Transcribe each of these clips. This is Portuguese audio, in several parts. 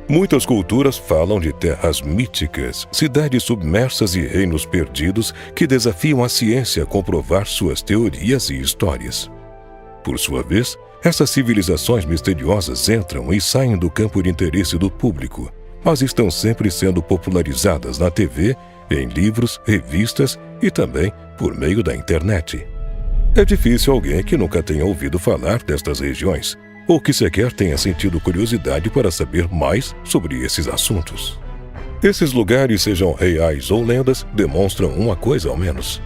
Muitas culturas falam de terras míticas, cidades submersas e reinos perdidos que desafiam a ciência a comprovar suas teorias e histórias. Por sua vez, essas civilizações misteriosas entram e saem do campo de interesse do público, mas estão sempre sendo popularizadas na TV, em livros, revistas e também por meio da internet. É difícil alguém que nunca tenha ouvido falar destas regiões, ou que sequer tenha sentido curiosidade para saber mais sobre esses assuntos. Esses lugares, sejam reais ou lendas, demonstram uma coisa ao menos: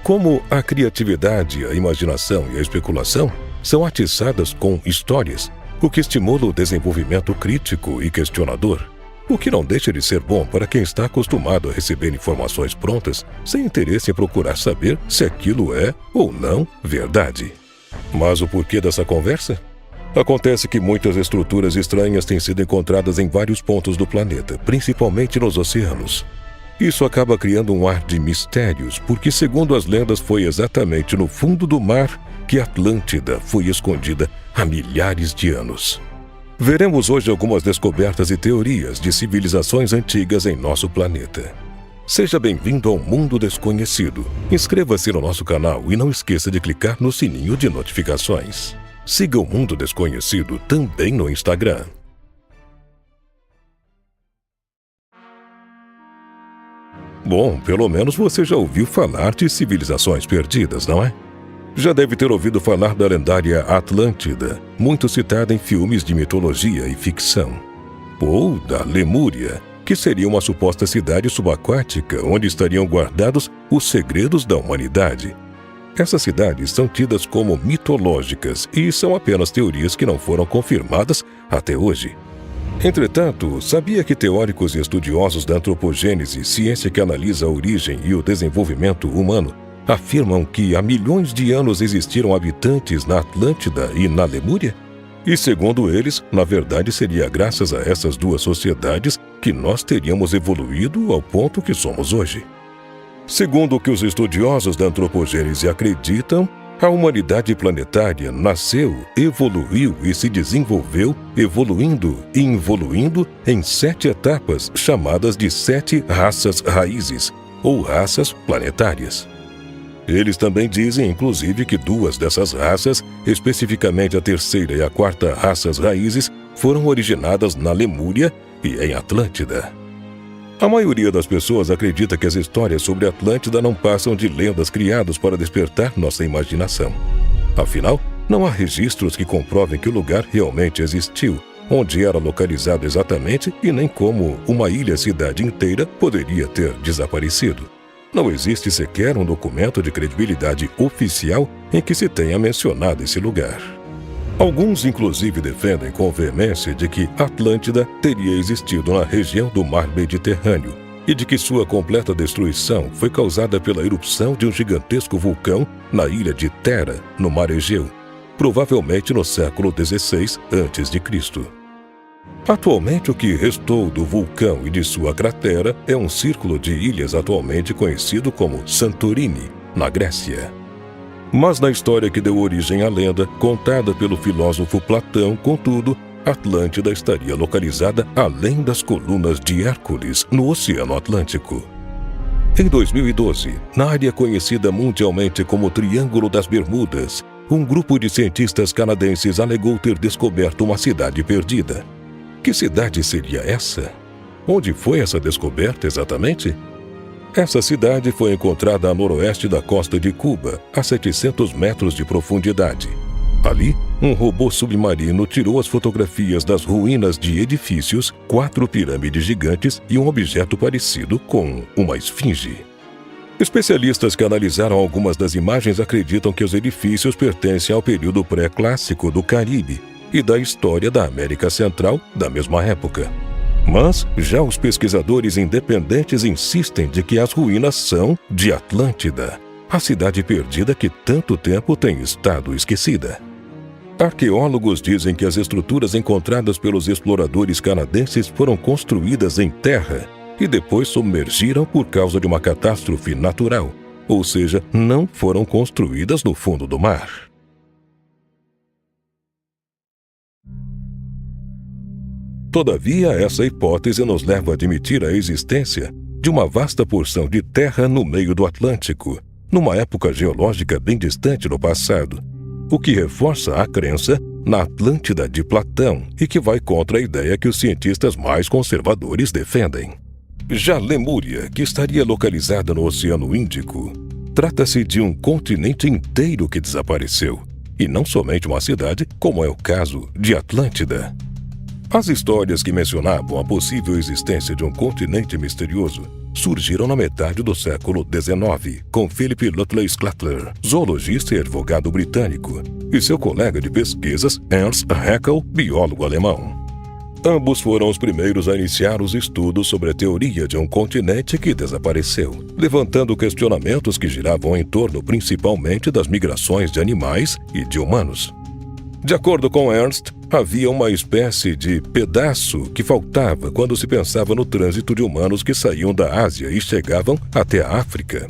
como a criatividade, a imaginação e a especulação são atiçadas com histórias, o que estimula o desenvolvimento crítico e questionador, o que não deixa de ser bom para quem está acostumado a receber informações prontas sem interesse em procurar saber se aquilo é ou não verdade. Mas o porquê dessa conversa? Acontece que muitas estruturas estranhas têm sido encontradas em vários pontos do planeta, principalmente nos oceanos. Isso acaba criando um ar de mistérios, porque, segundo as lendas, foi exatamente no fundo do mar que Atlântida foi escondida há milhares de anos. Veremos hoje algumas descobertas e teorias de civilizações antigas em nosso planeta. Seja bem-vindo ao Mundo Desconhecido. Inscreva-se no nosso canal e não esqueça de clicar no sininho de notificações. Siga o Mundo Desconhecido também no Instagram. Bom, pelo menos você já ouviu falar de civilizações perdidas, não é? Já deve ter ouvido falar da lendária Atlântida, muito citada em filmes de mitologia e ficção. Ou da Lemúria, que seria uma suposta cidade subaquática onde estariam guardados os segredos da humanidade. Essas cidades são tidas como mitológicas e são apenas teorias que não foram confirmadas até hoje. Entretanto, sabia que teóricos e estudiosos da antropogênese, ciência que analisa a origem e o desenvolvimento humano, afirmam que há milhões de anos existiram habitantes na Atlântida e na Lemúria? E segundo eles, na verdade seria graças a essas duas sociedades que nós teríamos evoluído ao ponto que somos hoje. Segundo o que os estudiosos da antropogênese acreditam, a humanidade planetária nasceu, evoluiu e se desenvolveu, evoluindo e involuindo em 7 etapas chamadas de 7 raças raízes, ou raças planetárias. Eles também dizem, inclusive, que 2 dessas raças, especificamente a 3ª e a 4ª raças raízes, foram originadas na Lemúria e em Atlântida. A maioria das pessoas acredita que as histórias sobre Atlântida não passam de lendas criadas para despertar nossa imaginação. Afinal, não há registros que comprovem que o lugar realmente existiu, onde era localizado exatamente e nem como uma ilha-cidade inteira poderia ter desaparecido. Não existe sequer um documento de credibilidade oficial em que se tenha mencionado esse lugar. Alguns, inclusive, defendem com veemência de que Atlântida teria existido na região do Mar Mediterrâneo e de que sua completa destruição foi causada pela erupção de um gigantesco vulcão na ilha de Thera, no Mar Egeu, provavelmente no século XVI a.C. Atualmente, o que restou do vulcão e de sua cratera é um círculo de ilhas atualmente conhecido como Santorini, na Grécia. Mas na história que deu origem à lenda, contada pelo filósofo Platão, contudo, Atlântida estaria localizada além das colunas de Hércules, no Oceano Atlântico. Em 2012, na área conhecida mundialmente como Triângulo das Bermudas, um grupo de cientistas canadenses alegou ter descoberto uma cidade perdida. Que cidade seria essa? Onde foi essa descoberta exatamente? Essa cidade foi encontrada a noroeste da costa de Cuba, a 700 metros de profundidade. Ali, um robô submarino tirou as fotografias das ruínas de edifícios, 4 pirâmides gigantes e um objeto parecido com uma esfinge. Especialistas que analisaram algumas das imagens acreditam que os edifícios pertencem ao período pré-clássico do Caribe e da história da América Central da mesma época. Mas já os pesquisadores independentes insistem de que as ruínas são de Atlântida, a cidade perdida que tanto tempo tem estado esquecida. Arqueólogos dizem que as estruturas encontradas pelos exploradores canadenses foram construídas em terra e depois submergiram por causa de uma catástrofe natural, ou seja, não foram construídas no fundo do mar. Todavia, essa hipótese nos leva a admitir a existência de uma vasta porção de terra no meio do Atlântico, numa época geológica bem distante no passado, o que reforça a crença na Atlântida de Platão e que vai contra a ideia que os cientistas mais conservadores defendem. Já Lemúria, que estaria localizada no Oceano Índico, trata-se de um continente inteiro que desapareceu, e não somente uma cidade, como é o caso de Atlântida. As histórias que mencionavam a possível existência de um continente misterioso surgiram na metade do século XIX, com Philip Lutley Sclater, zoologista e advogado britânico, e seu colega de pesquisas, Ernst Haeckel, biólogo alemão. Ambos foram os primeiros a iniciar os estudos sobre a teoria de um continente que desapareceu, levantando questionamentos que giravam em torno principalmente das migrações de animais e de humanos. De acordo com Ernst, havia uma espécie de pedaço que faltava quando se pensava no trânsito de humanos que saíam da Ásia e chegavam até a África,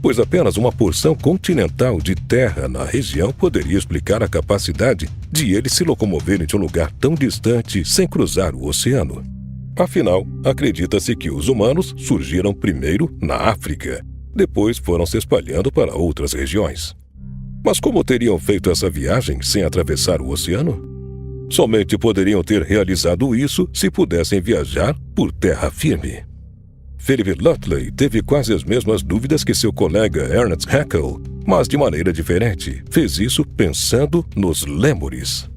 pois apenas uma porção continental de terra na região poderia explicar a capacidade de eles se locomoverem de um lugar tão distante sem cruzar o oceano. Afinal, acredita-se que os humanos surgiram primeiro na África, depois foram se espalhando para outras regiões. Mas como teriam feito essa viagem sem atravessar o oceano? Somente poderiam ter realizado isso se pudessem viajar por terra firme. Philip Lutley teve quase as mesmas dúvidas que seu colega Ernst Haeckel, mas de maneira diferente. Fez isso pensando nos lêmures.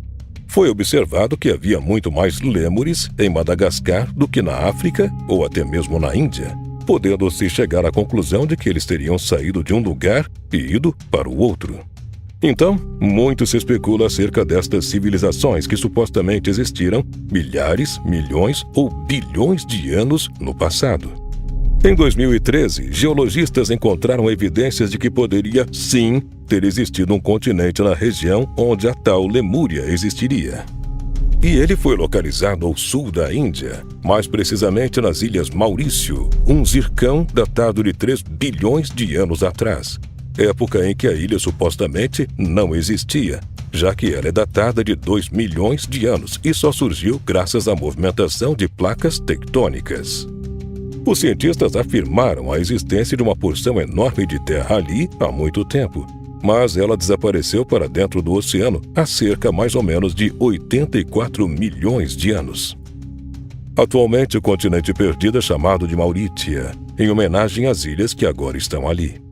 Foi observado que havia muito mais lêmures em Madagascar do que na África ou até mesmo na Índia, podendo-se chegar à conclusão de que eles teriam saído de um lugar e ido para o outro. Então, muito se especula acerca destas civilizações que supostamente existiram milhares, milhões ou bilhões de anos no passado. Em 2013, geologistas encontraram evidências de que poderia, sim, ter existido um continente na região onde a tal Lemúria existiria. E ele foi localizado ao sul da Índia, mais precisamente nas Ilhas Maurício, um zircão datado de 3 bilhões de anos atrás, época em que a ilha supostamente não existia, já que ela é datada de 2 milhões de anos e só surgiu graças à movimentação de placas tectônicas. Os cientistas afirmaram a existência de uma porção enorme de terra ali há muito tempo, mas ela desapareceu para dentro do oceano há cerca mais ou menos de 84 milhões de anos. Atualmente, o continente perdido é chamado de Maurítia, em homenagem às ilhas que agora estão ali.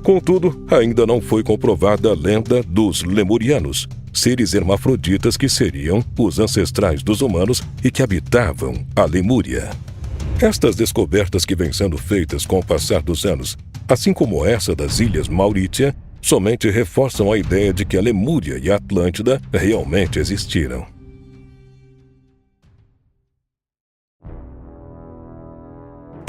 Contudo, ainda não foi comprovada a lenda dos lemurianos, seres hermafroditas que seriam os ancestrais dos humanos e que habitavam a Lemúria. Estas descobertas que vêm sendo feitas com o passar dos anos, assim como essa das Ilhas Maurítia, somente reforçam a ideia de que a Lemúria e a Atlântida realmente existiram.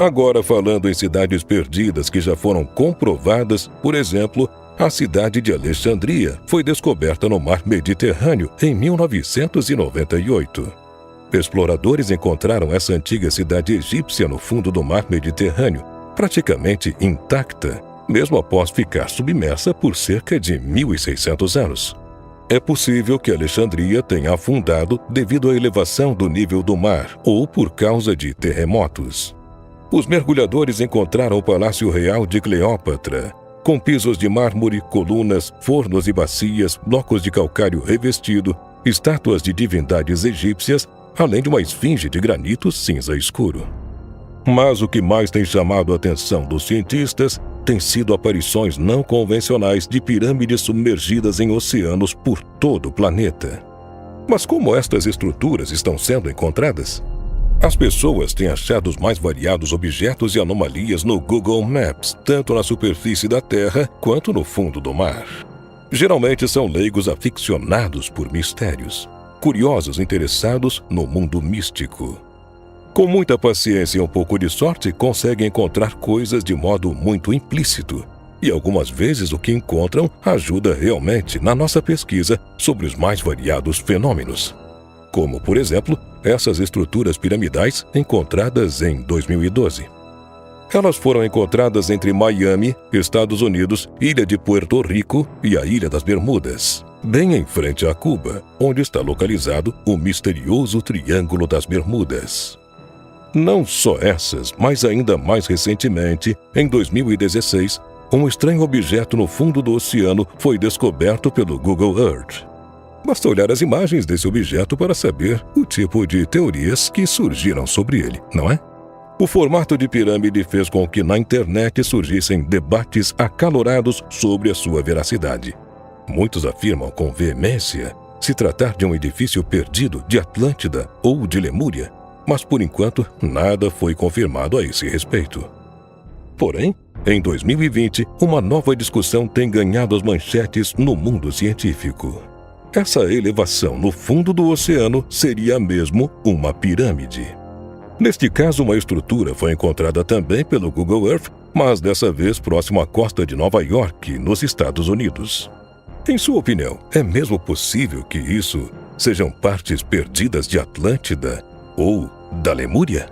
Agora, falando em cidades perdidas que já foram comprovadas, por exemplo, a cidade de Alexandria foi descoberta no Mar Mediterrâneo em 1998. Exploradores encontraram essa antiga cidade egípcia no fundo do Mar Mediterrâneo, praticamente intacta, mesmo após ficar submersa por cerca de 1.600 anos. É possível que Alexandria tenha afundado devido à elevação do nível do mar ou por causa de terremotos. Os mergulhadores encontraram o Palácio Real de Cleópatra, com pisos de mármore, colunas, fornos e bacias, blocos de calcário revestido, estátuas de divindades egípcias, além de uma esfinge de granito cinza escuro. Mas o que mais tem chamado a atenção dos cientistas tem sido aparições não convencionais de pirâmides submergidas em oceanos por todo o planeta. Mas como estas estruturas estão sendo encontradas? As pessoas têm achado os mais variados objetos e anomalias no Google Maps, tanto na superfície da Terra quanto no fundo do mar. Geralmente são leigos aficionados por mistérios, curiosos interessados no mundo místico. Com muita paciência e um pouco de sorte, conseguem encontrar coisas de modo muito implícito. E algumas vezes o que encontram ajuda realmente na nossa pesquisa sobre os mais variados fenômenos. Como, por exemplo, essas estruturas piramidais encontradas em 2012. Elas foram encontradas entre Miami, Estados Unidos, Ilha de Puerto Rico e a Ilha das Bermudas. bem em frente a Cuba, onde está localizado o misterioso Triângulo das Bermudas. Não só essas, mas ainda mais recentemente, em 2016, um estranho objeto no fundo do oceano foi descoberto pelo Google Earth. Basta olhar as imagens desse objeto para saber o tipo de teorias que surgiram sobre ele, não é? O formato de pirâmide fez com que na internet surgissem debates acalorados sobre a sua veracidade. Muitos afirmam com veemência se tratar de um edifício perdido de Atlântida ou de Lemúria, mas por enquanto nada foi confirmado a esse respeito. Porém, em 2020, uma nova discussão tem ganhado as manchetes no mundo científico. Essa elevação no fundo do oceano seria mesmo uma pirâmide. Neste caso, uma estrutura foi encontrada também pelo Google Earth, mas dessa vez próximo à costa de Nova York, nos Estados Unidos. Em sua opinião, é mesmo possível que isso sejam partes perdidas de Atlântida ou da Lemúria?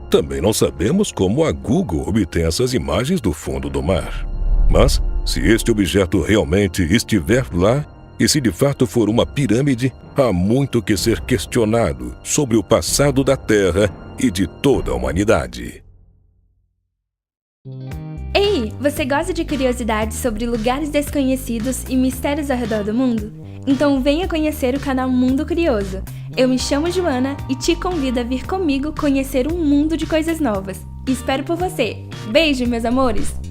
Também não sabemos como a Google obtém essas imagens do fundo do mar. Mas, se este objeto realmente estiver lá, e se de fato for uma pirâmide, há muito que ser questionado sobre o passado da Terra e de toda a humanidade. Ei, você gosta de curiosidades sobre lugares desconhecidos e mistérios ao redor do mundo? Então venha conhecer o canal Mundo Curioso. Eu me chamo Joana e te convido a vir comigo conhecer um mundo de coisas novas. Espero por você. Beijo, meus amores!